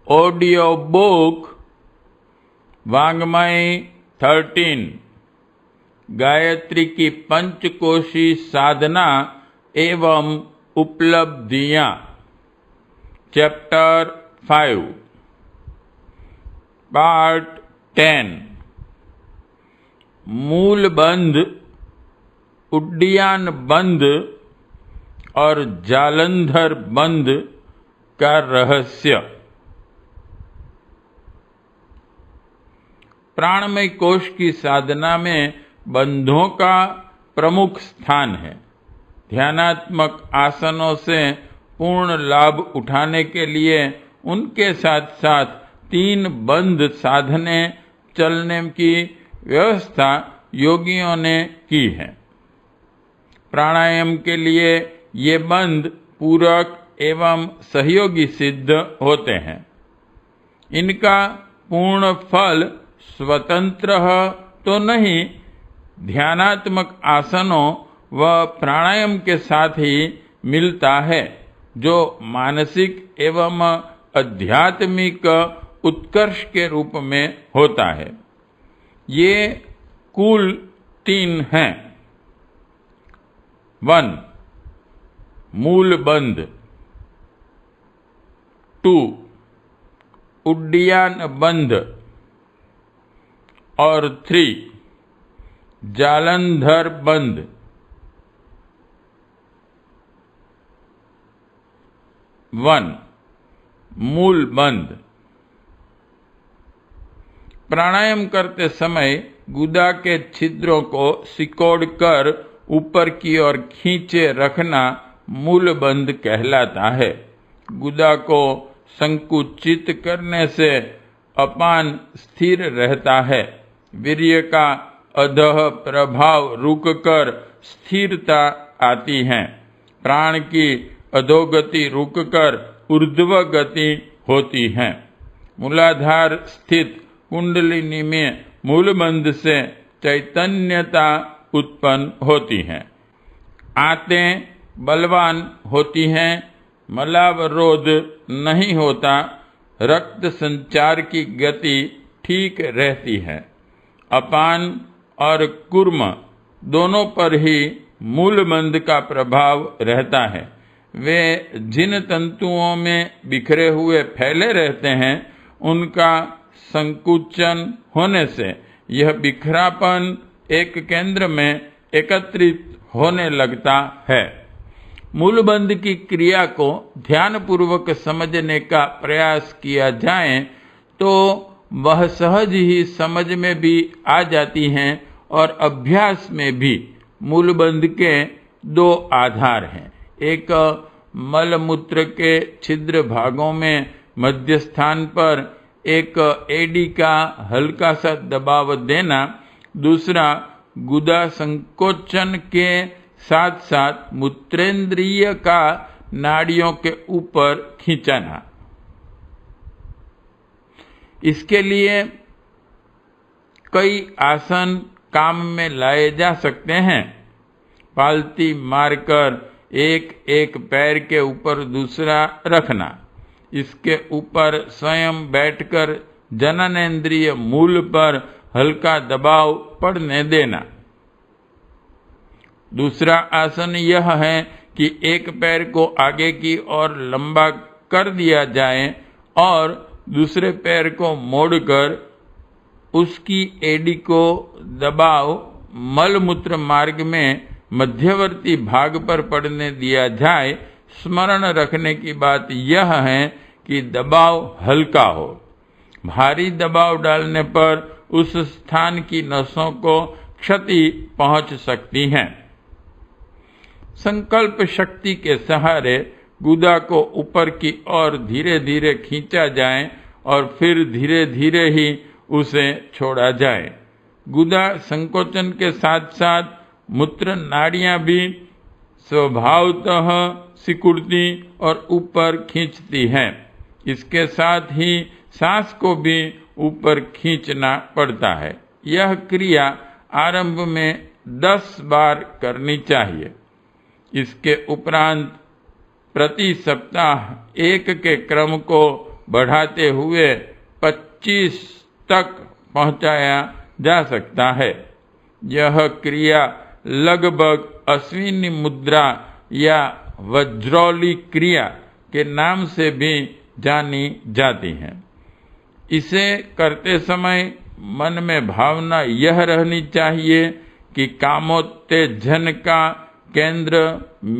Audio book वाङ्मय 13 गायत्री की पंचकोशी साधना एवं उपलब्धियां चैप्टर 5 पार्ट 10 मूल बंध, उड्डयन बंध और जालंधर बंध का रहस्य। प्राणमय कोश की साधना में बंधों का प्रमुख स्थान है। ध्यानात्मक आसनों से पूर्ण लाभ उठाने के लिए उनके साथ साथ 3 बंध साधने चलने की व्यवस्था योगियों ने की है। प्राणायाम के लिए ये बंध पूरक एवं सहयोगी सिद्ध होते हैं। इनका पूर्ण फल स्वतंत्र तो नहीं, ध्यानात्मक आसनों व प्राणायाम के साथ ही मिलता है, जो मानसिक एवं आध्यात्मिक उत्कर्ष के रूप में होता है। ये कुल 3 हैं। 1 मूल बंध, 2 उड्डयन बंध और 3 जालंधर बंध। 1 मूल बंध। प्राणायाम करते समय गुदा के छिद्रों को सिकोड़कर ऊपर की ओर खींचे रखना मूल बंध कहलाता है। गुदा को संकुचित करने से अपान स्थिर रहता है। वीर्य का अधः प्रभाव रुककर स्थिरता आती है। प्राण की अधोगति रुककर ऊर्ध्व गति होती है। मूलाधार स्थित कुंडलिनी में मूलबंध से चैतन्यता उत्पन्न होती है। आंतें बलवान होती हैं, मलावरोध नहीं होता, रक्त संचार की गति ठीक रहती है। अपान और कूर्म दोनों पर ही मूलबंध का प्रभाव रहता है। वे जिन तंतुओं में बिखरे हुए फैले रहते हैं, उनका संकुचन होने से यह बिखरापन एक केंद्र में एकत्रित होने लगता है। मूलबंध की क्रिया को ध्यानपूर्वक समझने का प्रयास किया जाए तो वह सहज ही समझ में भी आ जाती हैं और अभ्यास में भी। मूलबंध के 2 आधार हैं। एक मलमूत्र के छिद्र भागों में मध्य स्थान पर एक एडी का हल्का सा दबाव देना, दूसरा गुदा संकोचन के साथ साथ मूत्रेंद्रिय का नाड़ियों के ऊपर खींचना। इसके लिए कई आसन काम में लाए जा सकते हैं। पालती मारकर एक पैर के ऊपर दूसरा रखना, इसके ऊपर स्वयं बैठकर जननेंद्रिय मूल पर हल्का दबाव पड़ने देना। दूसरा आसन यह है कि एक पैर को आगे की ओर लंबा कर दिया जाए और दूसरे पैर को मोड़कर उसकी एड़ी को दबाव मलमूत्र मार्ग में मध्यवर्ती भाग पर पड़ने दिया जाए। स्मरण रखने की बात यह है कि दबाव हल्का हो। भारी दबाव डालने पर उस स्थान की नसों को क्षति पहुंच सकती है। संकल्प शक्ति के सहारे गुदा को ऊपर की ओर धीरे धीरे खींचा जाए और फिर धीरे धीरे ही उसे छोड़ा जाए। गुदा संकोचन के साथ साथ मूत्र नाड़ियां भी स्वभावतः सिकुड़ती और ऊपर खींचती हैं। इसके साथ ही सांस को भी ऊपर खींचना पड़ता है। यह क्रिया आरंभ में 10 बार करनी चाहिए। इसके उपरांत प्रति सप्ताह 1 के क्रम को बढ़ाते हुए 25 तक पहुंचाया जा सकता है। यह क्रिया लगभग अश्विनी मुद्रा या वज्रौली क्रिया के नाम से भी जानी जाती है। इसे करते समय मन में भावना यह रहनी चाहिए कि कामोत्तेजन का केंद्र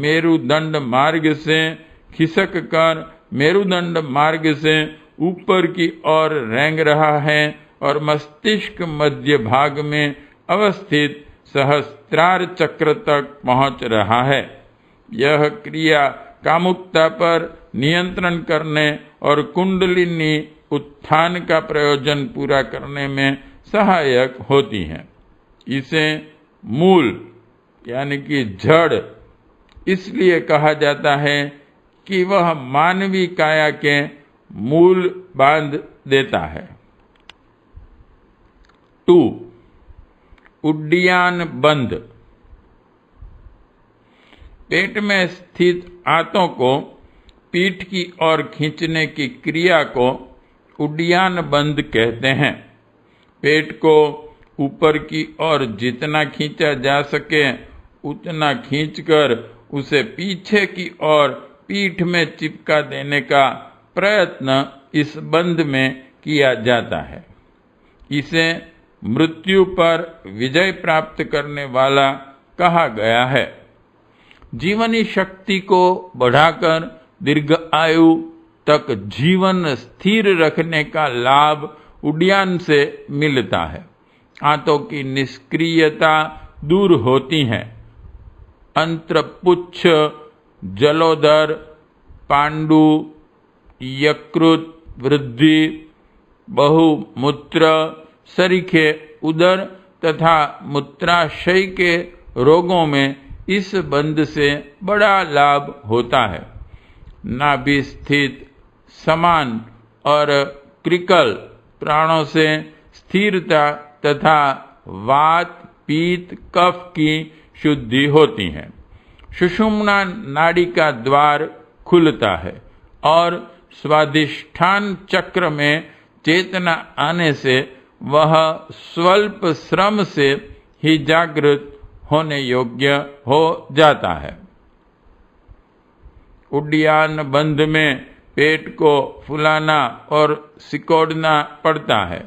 मेरुदंड मार्ग से खिसक कर मेरुदंड मार्ग से ऊपर की ओर रेंग रहा है और मस्तिष्क मध्य भाग में अवस्थित सहस्त्रार चक्र तक पहुंच रहा है। यह क्रिया कामुकता पर नियंत्रण करने और कुंडलिनी उत्थान का प्रयोजन पूरा करने में सहायक होती है। इसे मूल यानी कि जड़ इसलिए कहा जाता है कि वह मानवीय काया के मूल बांध देता है। 2. उड्डीयान बंध। पेट में स्थित आंतों को पीठ की ओर खींचने की क्रिया को उड्डीयान बंध कहते हैं। पेट को ऊपर की ओर जितना खींचा जा सके उतना खींचकर उसे पीछे की ओर पीठ में चिपका देने का प्रयत्न इस बंध में किया जाता है। इसे मृत्यु पर विजय प्राप्त करने वाला कहा गया है। जीवनी शक्ति को बढ़ाकर दीर्घ आयु तक जीवन स्थिर रखने का लाभ उड्डयन से मिलता है। आंतों की निष्क्रियता दूर होती है। अंत्रपुच्छ, जलोदर, पांडु, यकृत वृद्धि, बहुमूत्र, सरीखे उदर तथा मूत्राशय के रोगों में इस बंध से बड़ा लाभ होता है। नाभि स्थित समान और क्रिकल प्राणों से स्थिरता तथा वात, पीत, कफ की शुद्धि होती है। सुषुम्ना नाड़ी का द्वार खुलता है और स्वादिष्ठान चक्र में चेतना आने से वह स्वल्प श्रम से ही जागृत होने योग्य हो जाता है। उड्डयन बंध में पेट को फुलाना और सिकोड़ना पड़ता है।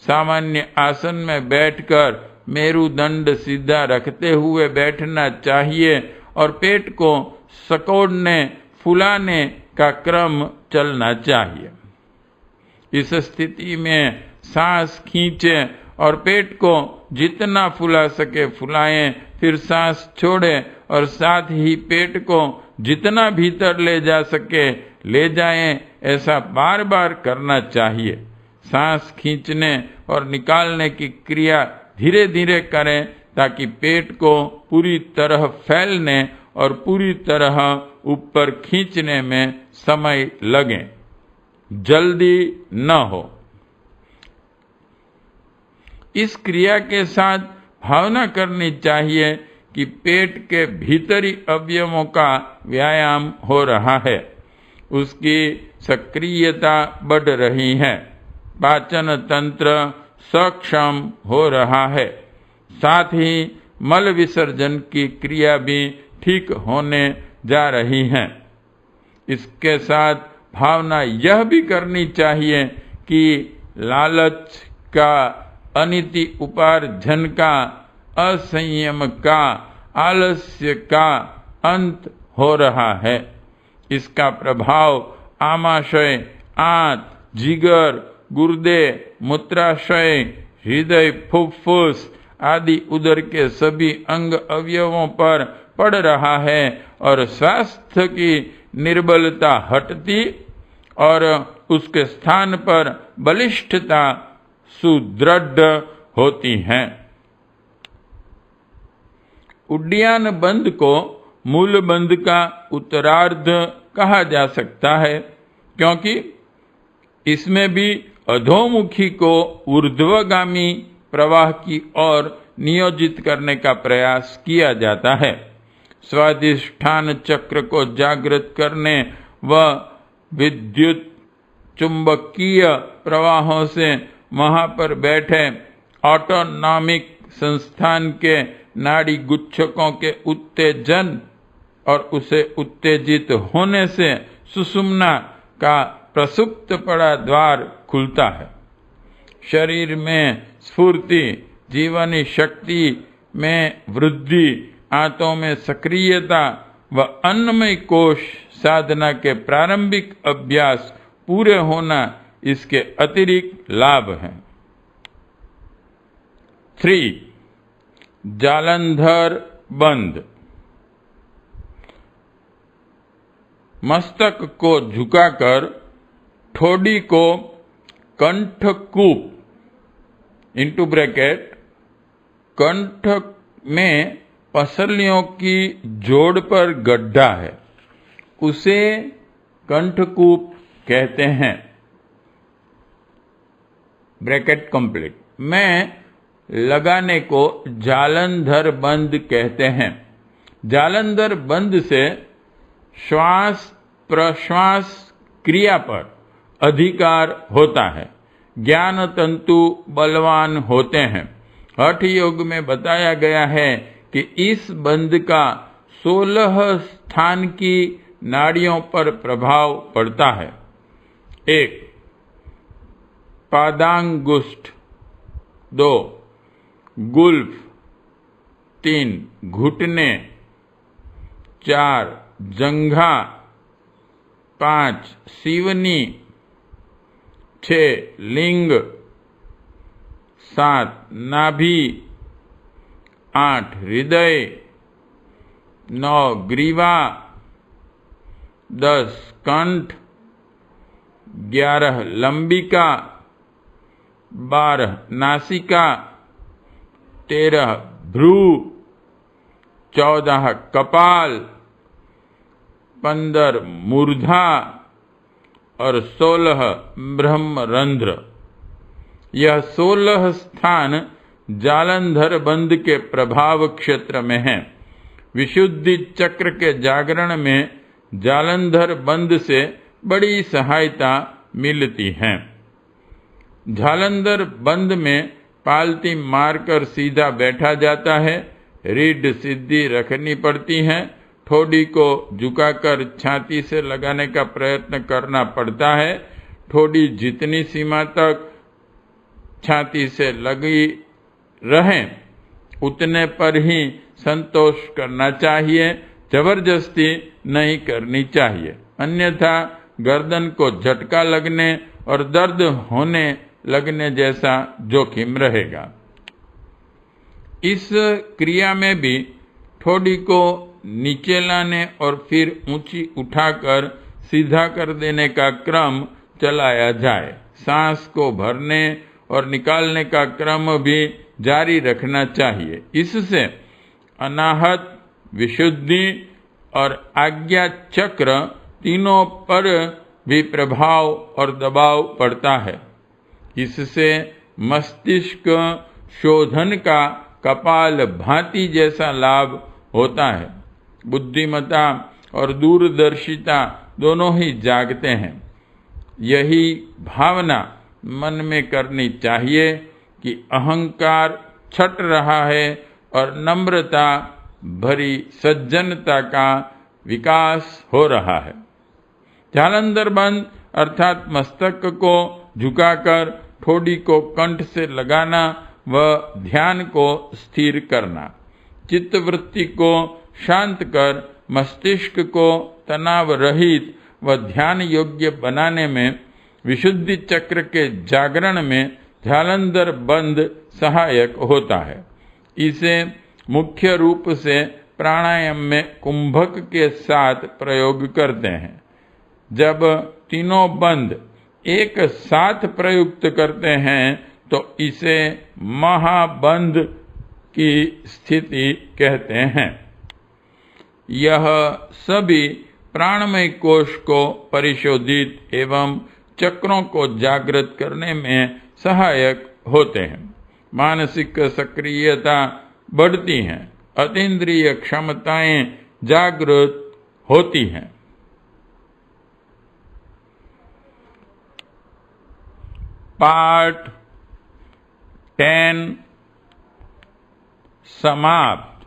सामान्य आसन में बैठकर मेरुदंड सीधा रखते हुए बैठना चाहिए और पेट को सिकोड़ने फुलाने का क्रम चलना चाहिए। इस स्थिति में सांस खींचे और पेट को जितना फुला सके फुलाएं, फिर सांस छोड़ें और साथ ही पेट को जितना भीतर ले जा सके ले जाएं। ऐसा बार बार करना चाहिए। सांस खींचने और निकालने की क्रिया धीरे धीरे करें ताकि पेट को पूरी तरह फैलने और पूरी तरह ऊपर खींचने में समय लगे, जल्दी न हो। इस क्रिया के साथ भावना करनी चाहिए कि पेट के भीतरी अवयवों का व्यायाम हो रहा है, उसकी सक्रियता बढ़ रही है, पाचन तंत्र सक्षम हो रहा है, साथ ही मल विसर्जन की क्रिया भी ठीक होने जा रही है। इसके साथ भावना यह भी करनी चाहिए कि लालच का, अनिति उपार्जन का, असंयम का, आलस्य का अंत हो रहा है। इसका प्रभाव आमाशय, आंत, जिगर, गुर्दे, मूत्राशय, हृदय, फुफ्फुस आदि उदर के सभी अंग अवयवों पर पड़ रहा है और स्वास्थ्य की निर्बलता हटती और उसके स्थान पर बलिष्ठता सुदृढ़ होती है। उड्डयन बंध को मूल बंध का उत्तरार्ध कहा जा सकता है, क्योंकि इसमें भी अधोमुखी को ऊर्ध्वगामी प्रवाह की ओर नियोजित करने का प्रयास किया जाता है। स्वादिष्ठान चक्र को जागृत करने व विद्युत चुंबकीय प्रवाहों से वहां पर बैठे ऑटोनॉमिक संस्थान के नाड़ी गुच्छकों के उत्तेजन और उसे उत्तेजित होने से सुषुम्ना का प्रसुप्त पड़ा द्वार खुलता है। शरीर में स्फूर्ति, जीवनी शक्ति में वृद्धि, आंतों में सक्रियता व अन्नमय कोश साधना के प्रारंभिक अभ्यास पूरे होना इसके अतिरिक्त लाभ हैं। 3. जालंधर बंद। मस्तक को झुकाकर ठोड़ी को कंठकूप इंटू ब्रैकेट कंठ में पसलियों की जोड़ पर गड्ढा है, उसे कंठकूप कहते हैं। ब्रैकेट कंप्लीट में लगाने को जालंधर बंद कहते हैं। जालंधर बंद से श्वास प्रश्वास क्रिया पर अधिकार होता है। ज्ञान तंतु बलवान होते हैं। हठ योग में बताया गया है कि इस बंद का 16 स्थान की नाड़ियों पर प्रभाव पड़ता है। 1. पादांगुष्ठ, 2. गुल्फ, 3. घुटने, 4. जंघा, 5. सीवनी, 6. लिंग, 7. नाभि, 8. हृदय, 9. ग्रीवा, 10. कंठ, 11. लंबिका, 12. नासिका, 13. भ्रू, 14. कपाल, 15. मूर्धा और 16. ब्रह्मरंध्र। यह 16 स्थान जालंधर बंद के प्रभाव क्षेत्र में है। विशुद्धि चक्र के जागरण में जालंधर बंद से बड़ी सहायता मिलती है। जालंधर बंद में पालती मारकर सीधा बैठा जाता है। रीढ़ सीधी रखनी पड़ती है। ठोड़ी को झुकाकर छाती से लगाने का प्रयत्न करना पड़ता है। ठोड़ी जितनी सीमा तक छाती से लगी रहे उतने पर ही संतोष करना चाहिए, जबरदस्ती नहीं करनी चाहिए, अन्यथा गर्दन को झटका लगने और दर्द होने लगने जैसा जोखिम रहेगा। इस क्रिया में भी ठोड़ी को नीचे लाने और फिर ऊंची उठाकर सीधा कर देने का क्रम चलाया जाए। सांस को भरने और निकालने का क्रम भी जारी रखना चाहिए। इससे अनाहत, विशुद्धि और आज्ञा चक्र तीनों पर भी प्रभाव और दबाव पड़ता है। इससे मस्तिष्क शोधन का कपाल भांति जैसा लाभ होता है। बुद्धिमत्ता और दूरदर्शिता दोनों ही जागते हैं। यही भावना मन में करनी चाहिए कि अहंकार छट रहा है और नम्रता भरी सज्जनता का विकास हो रहा है। जालंधर बंद अर्थात मस्तक को झुकाकर ठोड़ी को कंठ से लगाना व ध्यान को स्थिर करना, चित्तवृत्ति को शांत कर मस्तिष्क को तनाव रहित व ध्यान योग्य बनाने में विशुद्धि चक्र के जागरण में जालंधर बंद सहायक होता है। इसे मुख्य रूप से प्राणायाम में कुंभक के साथ प्रयोग करते हैं। जब तीनों बंद एक साथ प्रयुक्त करते हैं तो इसे महाबंद की स्थिति कहते हैं। यह सभी प्राणमय कोश को परिशोधित एवं चक्रों को जागृत करने में सहायक होते हैं। मानसिक सक्रियता बढ़ती है, अतीन्द्रिय क्षमताएं जागृत होती हैं। पार्ट 10 समाप्त।